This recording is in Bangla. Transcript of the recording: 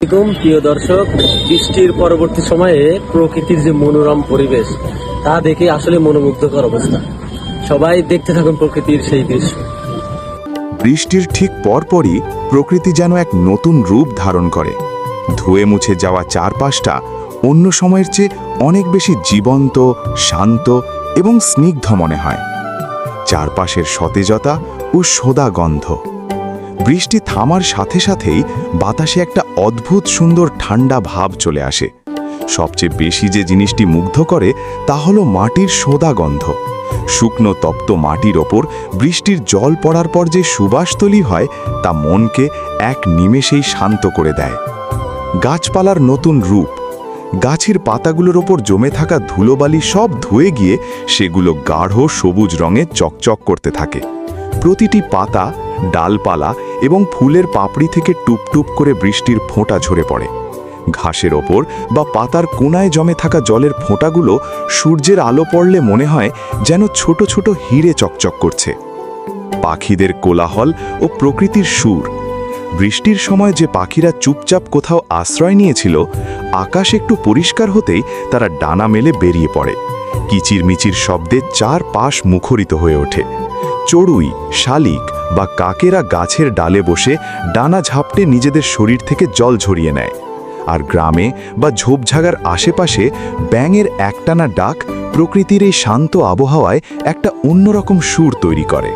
প্রিয় দর্শক, বৃষ্টির পরবর্তী সময়ে প্রকৃতির যে মনোরম পরিবেশ তা দেখে আসলে মনোমুগ্ধকর অবস্থা। সবাই দেখতে থাকুন প্রকৃতির সেই দৃশ্য। বৃষ্টির ঠিক পরপরই প্রকৃতি যেন এক নতুন রূপ ধারণ করে। ধুয়ে মুছে যাওয়া চারপাশটা অন্য সময়ের চেয়ে অনেক বেশি জীবন্ত, শান্ত এবং স্নিগ্ধ মনে হয়। চারপাশের সতেজতা ও সোদা গন্ধ। বৃষ্টি থামার সাথে সাথেই বাতাসে একটা অদ্ভুত সুন্দর ঠান্ডা ভাব চলে আসে। সবচেয়ে বেশি যে জিনিসটি মুগ্ধ করে তা হলো মাটির সোদা গন্ধ। শুকনো তপ্ত মাটির ওপর বৃষ্টির জল পড়ার পর যে সুবাস তৈরি হয় তা মনকে এক নিমেষেই শান্ত করে দেয়। গাছপালার নতুন রূপ। গাছের পাতাগুলোর ওপর জমে থাকা ধুলোবালি সব ধুয়ে গিয়ে সেগুলো গাঢ় সবুজ রঙে চকচক করতে থাকে। প্রতিটি পাতা, ডালপালা এবং ফুলের পাপড়ি থেকে টুপটুপ করে বৃষ্টির ফোঁটা ঝরে পড়ে। ঘাসের ওপর বা পাতার কোনায় জমে থাকা জলের ফোঁটাগুলো সূর্যের আলো পড়লে মনে হয় যেন ছোট ছোট হিরে চকচক করছে। পাখিদের কোলাহল ও প্রকৃতির সুর। বৃষ্টির সময় যে পাখিরা চুপচাপ কোথাও আশ্রয় নিয়েছিল, আকাশ একটু পরিষ্কার হতেই তারা ডানা মেলে বেরিয়ে পড়ে। কিচিরমিচির শব্দে চারপাশ মুখরিত হয়ে ওঠে। চড়ুই, শালিক বা কাকেরা গাছের ডালে বসে ডানা ঝাপটে নিজেদের শরীর থেকে জল ঝরিয়ে নেয়। আর গ্রামে বা ঝোপঝাড়ের আশেপাশে ব্যাঙের একটানা ডাক প্রকৃতির এই শান্ত আবহাওয়ায় একটা অন্যরকম সুর তৈরি করে।